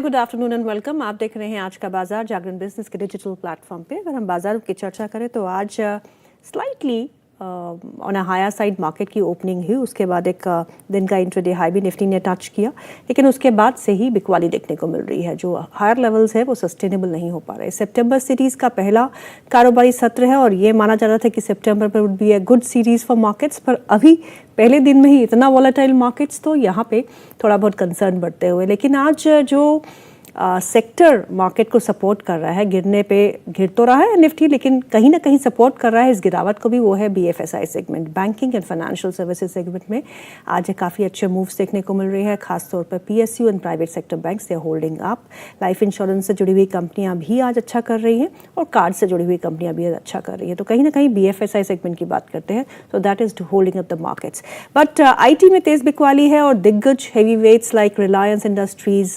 Good afternoon and welcome. आप देख रहे हैं आज का बाजार जागरण बिजनेस के डिजिटल प्लेटफॉर्म पे। अगर हम बाजार की चर्चा करें तो आज slightly on a higher side market की ओपनिंग हुई, उसके बाद एक दिन का इंट्राडे हाई भी निफ्टी ने टच किया, लेकिन उसके बाद से ही बिकवाली देखने को मिल रही है। जो हायर लेवल्स है वो सस्टेनेबल नहीं हो पा रहे। सितंबर सीरीज का पहला कारोबारी सत्र है और ये माना जा रहा था कि सितंबर पर would be a good series for markets, पर अभी पहले दिन में ही इतना वॉलेटाइल मार्केट्स, तो यहाँ पे थोड़ा बहुत कंसर्न बढ़ते हुए। लेकिन आज जो सेक्टर मार्केट को सपोर्ट कर रहा है, गिरने पे गिर तो रहा है निफ्टी, लेकिन कहीं ना कहीं सपोर्ट कर रहा है इस गिरावट को भी, वो है BFSI segment. Banking and financial services segment में आज काफ़ी अच्छे मूव्स देखने को मिल रहे हैं, खासतौर पर PSU and private sector banks they holding up. Life insurance से जुड़ी हुई कंपनियां भी आज अच्छा कर रही हैं और कार्ड से जुड़ी हुई कंपनियां भी आज अच्छा कर रही हैं। तो कहीं ना कहीं बीएफएसआई सेगमेंट की बात करते हैं तो that is holding up the markets. But IT में तेज बिकवाली है और दिग्गज heavy weights like Reliance Industries,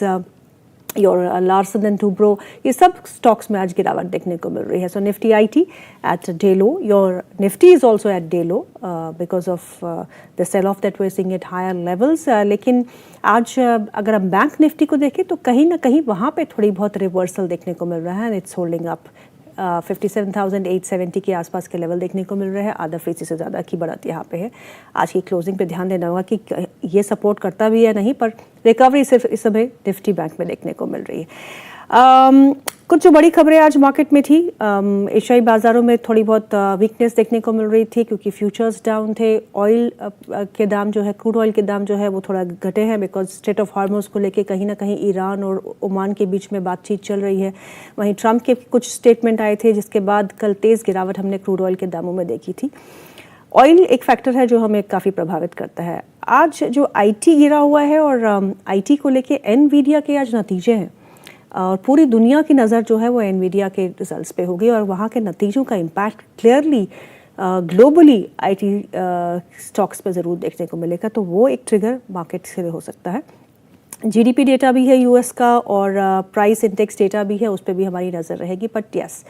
your Larsen and Toubro, ये सब स्टॉक्स में आज गिरावट देखने को मिल रही है। So Nifty IT at day low, your Nifty is also at day low because of the sell off that we are seeing at higher levels. लेकिन आज अगर हम बैंक निफ्टी को देखें तो कहीं ना कहीं वहाँ पे थोड़ी बहुत रिवर्सल देखने को मिल रहा है एंड इट्स होल्डिंग अप 57,870 के आसपास के लेवल देखने को मिल रहे हैं। आधा फीसदी से ज़्यादा की बढ़त यहाँ पे है। आज की क्लोजिंग पे ध्यान देना होगा कि ये सपोर्ट करता भी है नहीं, पर रिकवरी सिर्फ इस समय निफ्टी बैंक में देखने को मिल रही है। कुछ जो बड़ी खबरें आज मार्केट में थी, एशियाई बाज़ारों में थोड़ी बहुत वीकनेस देखने को मिल रही थी क्योंकि फ्यूचर्स डाउन थे। ऑयल के दाम जो है, क्रूड ऑयल के दाम जो है वो थोड़ा घटे हैं बिकॉज स्ट्रेट ऑफ हार्मोज को लेके कहीं ना कहीं ईरान और ओमान के बीच में बातचीत चल रही है। वहीं ट्रंप के कुछ स्टेटमेंट आए थे जिसके बाद कल तेज़ गिरावट हमने क्रूड ऑयल के दामों में देखी थी। ऑयल एक फैक्टर है जो हमें काफ़ी प्रभावित करता है। आज जो आईटी गिरा हुआ है और आईटी को लेके एनवीडिया के आज नतीजे हैं और पूरी दुनिया की नज़र जो है वो एनवीडिया के रिजल्ट्स पे होगी और वहाँ के नतीजों का impact clearly globally IT stocks पे ज़रूर देखने को मिलेगा। तो वो एक ट्रिगर मार्केट से हो सकता है। जीडीपी डेटा भी है यूएस का और प्राइस इंडेक्स डेटा भी है, उस पर भी हमारी नज़र रहेगी। बट यस,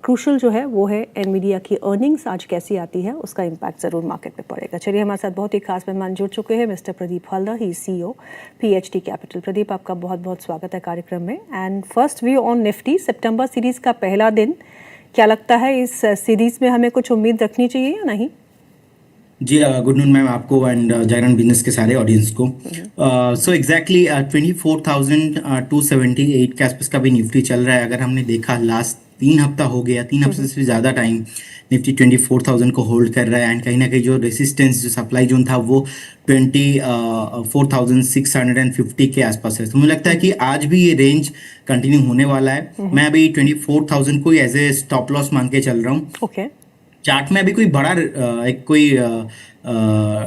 क्रूशल जो है वो है एनवीडिया की अर्निंग्स आज कैसी आती है, उसका इम्पैक्ट ज़रूर मार्केट पे पड़ेगा। चलिए, हमारे साथ बहुत ही खास मेहमान जुड़ चुके हैं, मिस्टर प्रदीप हल्दर, ही सीईओ पीएचडी कैपिटल। प्रदीप, आपका बहुत बहुत स्वागत है कार्यक्रम में। And first view on Nifty, September series का पहला दिन, क्या लगता है इस सीरीज़ में हमें कुछ उम्मीद रखनी चाहिए या नहीं? जी, गुड नून मैम, आपको एंड जागरण बिजनेस के सारे ऑडियंस को। सो एग्जैक्टली 24,278 के आसपास का भी निफ्टी चल रहा है। अगर हमने देखा लास्ट 3 हफ्ता हो गया, 3 हफ्ते से ज़्यादा टाइम निफ्टी 24,000 को होल्ड कर रहा है एंड कहीं ना कहीं जो रेसिस्टेंस, जो सप्लाई जोन था वो 24,650 के आसपास है। तो मुझे लगता है कि आज भी ये रेंज कंटिन्यू होने वाला है। मैं अभी 24,000 को एज ए स्टॉप लॉस मान के चल रहा हूँ। ओके। चार्ट में अभी कोई बड़ा कोई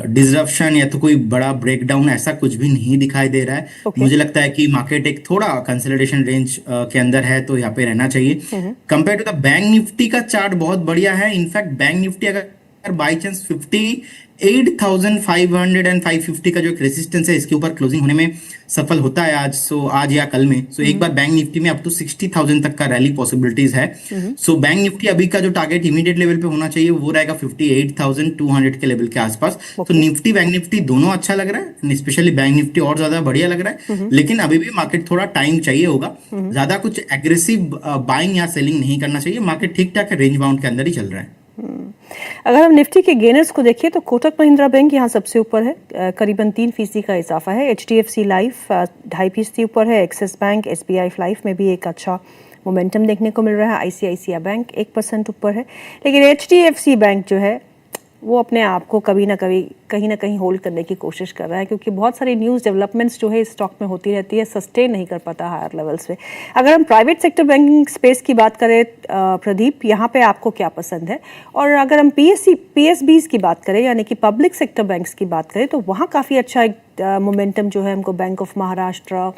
डिसरप्शन या तो कोई बड़ा ब्रेकडाउन ऐसा कुछ भी नहीं दिखाई दे रहा है। मुझे लगता है कि मार्केट एक थोड़ा कंसोलिडेशन रेंज के अंदर है, तो यहाँ पे रहना चाहिए। Compare to the bank Nifty का चार्ट बहुत बढ़िया है। इनफैक्ट बैंक निफ्टी अगर बाई चांस 58,500 एंड 550 का जो एक रेजिस्टेंस है, इसके ऊपर क्लोजिंग होने में सफल होता है आज, सो आज या कल में, सो एक बार बैंक निफ्टी में अब तो 60,000 तक का रैली पॉसिबिलिटीज है। सो बैंक निफ्टी अभी का जो टारगेट इमीडिएट लेवल पे होना चाहिए वो रहेगा 58,200 के लेवल के आसपास। तो निफ्टी बैंक निफ्टी दोनों अच्छा लग रहा है, स्पेशली बैंक निफ्टी और ज्यादा बढ़िया लग रहा है। लेकिन अभी भी मार्केट थोड़ा टाइम चाहिए होगा, ज्यादा कुछ एग्रेसिव बाइंग या सेलिंग नहीं करना चाहिए। मार्केट ठीक ठाक रेंज बाउंड के अंदर ही चल रहा है। अगर हम निफ्टी के गेनर्स को देखिए तो कोटक महिंद्रा बैंक यहाँ सबसे ऊपर है, करीबन 3% का इजाफा है। एचडीएफसी लाइफ 2.5% ऊपर है। एक्सिस बैंक, एसबीआई लाइफ में भी एक अच्छा मोमेंटम देखने को मिल रहा है। आईसीआईसीआई बैंक 1% ऊपर है। लेकिन एचडीएफसी बैंक जो है वो अपने आप को कभी ना कभी कहीं ना कहीं होल्ड करने की कोशिश कर रहा है क्योंकि बहुत सारी न्यूज़ डेवलपमेंट्स जो है इस स्टॉक में होती रहती है, सस्टेन नहीं कर पाता हायर लेवल्स पे। अगर हम प्राइवेट सेक्टर बैंकिंग स्पेस की बात करें प्रदीप, यहाँ पे आपको क्या पसंद है? और अगर हम पीएसबीज की बात करें यानी कि पब्लिक सेक्टर बैंक्स की बात करें तो वहाँ काफ़ी अच्छा एक मोमेंटम जो है हमको bank of Maharashtra,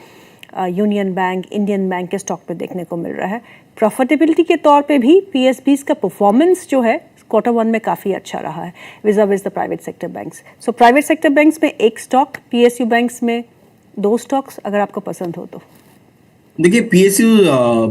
union bank, Indian bank के स्टॉक पे देखने को मिल रहा है। प्रॉफिटेबिलिटी के तौर पे भी पीएसबीज का परफॉर्मेंस जो है Q1 में काफ़ी अच्छा रहा है विज़ the private sector banks. So private sector banks में एक स्टॉक, पीएसयू बैंक्स में 2 स्टॉक्स, अगर आपको पसंद हो तो। देखिए पीएसयू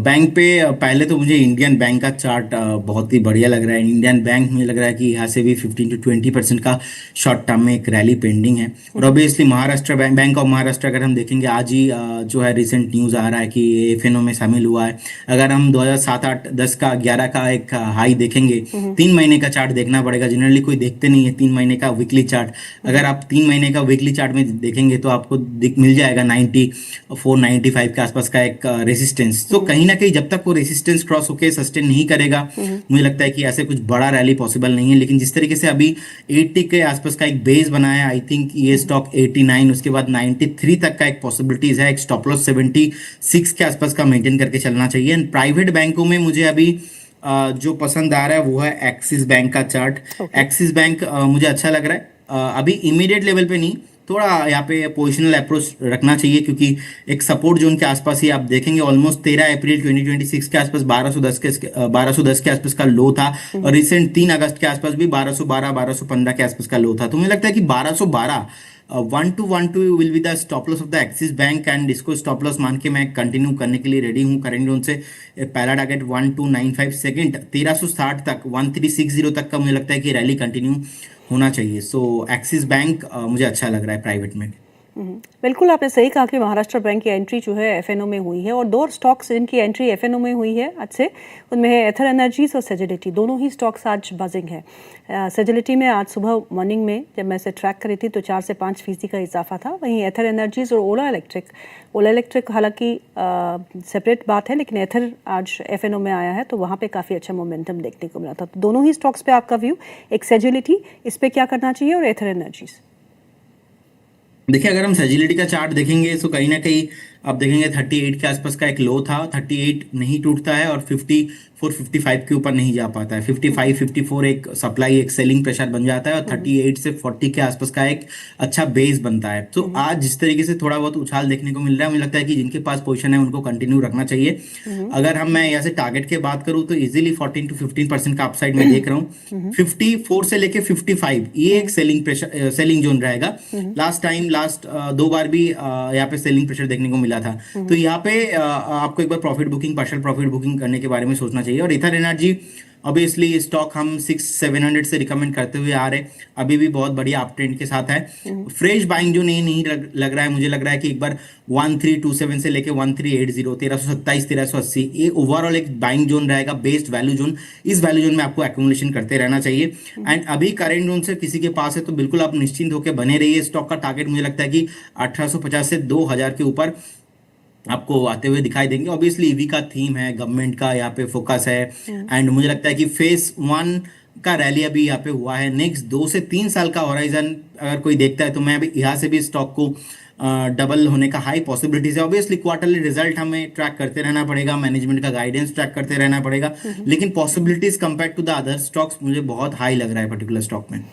बैंक पे पहले तो मुझे इंडियन बैंक का चार्ट बहुत ही बढ़िया लग रहा है। इंडियन बैंक मुझे लग रहा है कि यहाँ से भी 15 to 20% का शॉर्ट टर्म में एक रैली पेंडिंग है। और obviously Maharashtra bank, bank of Maharashtra अगर हम देखेंगे आज ही जो है रिसेंट न्यूज़ आ रहा है कि एफएनओ में शामिल हुआ है। अगर हम 2007 8 10 का 11 का एक हाई देखेंगे, 3 महीने का चार्ट देखना पड़ेगा। जनरली कोई देखते नहीं है 3 महीने का वीकली चार्ट। अगर आप 3 महीने का वीकली चार्ट में देखेंगे तो आपको मिल जाएगा 94 95 के आसपास का एक रेसिस्टेंस। तो कहीं ना कहीं जब तक वो रेसिस्टेंस क्रॉस होके सस्टेन नहीं करेगा, मुझे लगता है कि ऐसे कुछ बड़ा रैली पॉसिबल नहीं है। लेकिन जिस तरीके से अभी 80 के आसपास का एक बेस बनाया, आई थिंक ये स्टॉक 89 उसके बाद 93 तक का एक पॉसिबिलिटीज है। एक स्टॉप लॉस 76 के आसपास का मेंटेन करके चलना चाहिए। एंड प्राइवेट बैंकों में मुझे अभी जो पसंद आ रहा है वो है एक्सिस बैंक का चार्ट। एक्सिस बैंक मुझे अच्छा लग रहा है। अभी इमीडिएट लेवल पे नहीं, थोड़ा यहाँ पे पोजिशनल अप्रोच रखना चाहिए, क्योंकि एक सपोर्ट जोन के आसपास ही आप देखेंगे ऑलमोस्ट 13 अप्रैल 2026 के आसपास 1210 के आसपास का लो था। और रिसेंट 3 अगस्त के आसपास भी 1212 1215 के आसपास का लो था। तो मुझे लगता है कि 1212 1212 will be the stop loss of the axis bank. And इसको स्टॉप लॉस मान के मैं कंटिन्यू करने के लिए रेडी हूँ। करेंट जोन से पहला टारगेट 1295, सेकंड 1360 तक 1360 तक का मुझे लगता है कि रैली कंटिन्यू होना चाहिए। सो एक्सिस बैंक मुझे अच्छा लग रहा है प्राइवेट में। बिल्कुल आपने सही कहा कि महाराष्ट्र बैंक की एंट्री जो है एफएनओ में हुई है, और 2 स्टॉक्स जिनकी एंट्री एफएनओ में हुई है आज से, उनमें है एथर एनर्जीज और सेजिलिटी। दोनों ही स्टॉक्स आज बजिंग है। सेजिलिटी में आज सुबह मॉर्निंग में जब मैं इसे ट्रैक करी थी तो 4 से 5% का इजाफा था। वहीं एथर एनर्जीज और ओला इलेक्ट्रिक हालांकि सेपरेट बात है, लेकिन एथर आज एफएनओ में आया है तो वहाँ पे काफ़ी अच्छा मोमेंटम देखने को मिला था। तो दोनों ही स्टॉक्स पे आपका व्यू, एक सेजिलिटी इस पर क्या करना चाहिए और एथर एनर्जीज? देखिए अगर हम सेजिलिटी का चार्ट देखेंगे तो कहीं ना कहीं आप देखेंगे 38 के आसपास का एक लो था। 38 नहीं टूटता है और 54 55 के ऊपर नहीं जा पाता है। 55 54 एक सप्लाई एक सेलिंग प्रेशर बन जाता है और 38 से 40 के आसपास का एक अच्छा बेस बनता है। तो आज जिस तरीके से थोड़ा बहुत उछाल देखने को मिल रहा है, मुझे लगता है कि जिनके पास पोजीशन है उनको कंटिन्यू रखना चाहिए। अगर मैं यहाँ से टारगेट की बात करूँ तो इजिली 14 to 15% का अपसाइड में देख रहा हूँ। 54 से लेके 55 ये एक सेलिंग जोन रहेगा। लास्ट 2 बार भी यहाँ पे सेलिंग प्रेशर देखने को मिला था। तो यहाँ पे आपको एक बार पार्शियल प्रॉफिट बुकिंग करने के बारे में सोचना चाहिए। और इथर एनर्जी ऑब्वियसली स्टॉक हम 600-700 से रिकमेंड करते हुए आ रहे, अभी भी बहुत बढ़िया अप ट्रेंड के साथ है। फ्रेश बाइंग जो नहीं लग रहा है, मुझे लग रहा है कि एक बार 1327 से लेके 1380 1327 1380 ये ओवरऑल एक बाइंग जोन रहेगा, बेस्ड वैल्यू जोन। इस वैल्यू जोन में आपको एक्यूमुलेशन करते रहना चाहिए। एंड अभी करेंट जोन से किसी के पास है तो बिल्कुल आप निश्चिंत होकर बने रहिए। स्टॉक का टारगेट मुझे लगता है कि 1850 से 2000 के ऊपर आपको आते हुए दिखाई देंगे। ऑब्वियसली ईवी का थीम है, गवर्नमेंट का यहाँ पे फोकस है। एंड मुझे लगता है कि फेज 1 का रैली अभी यहाँ पे हुआ है। नेक्स्ट 2 से 3 साल का होराइजन अगर कोई देखता है तो मैं अभी यहाँ से भी स्टॉक को डबल होने का हाई पॉसिबिलिटीज है। ऑब्वियसली क्वार्टरली रिजल्ट हमें ट्रैक करते रहना पड़ेगा, मैनेजमेंट का गाइडेंस ट्रैक करते रहना पड़ेगा, लेकिन possibilities compare to the other stocks मुझे बहुत हाई लग रहा है पर्टिकुलर स्टॉक में।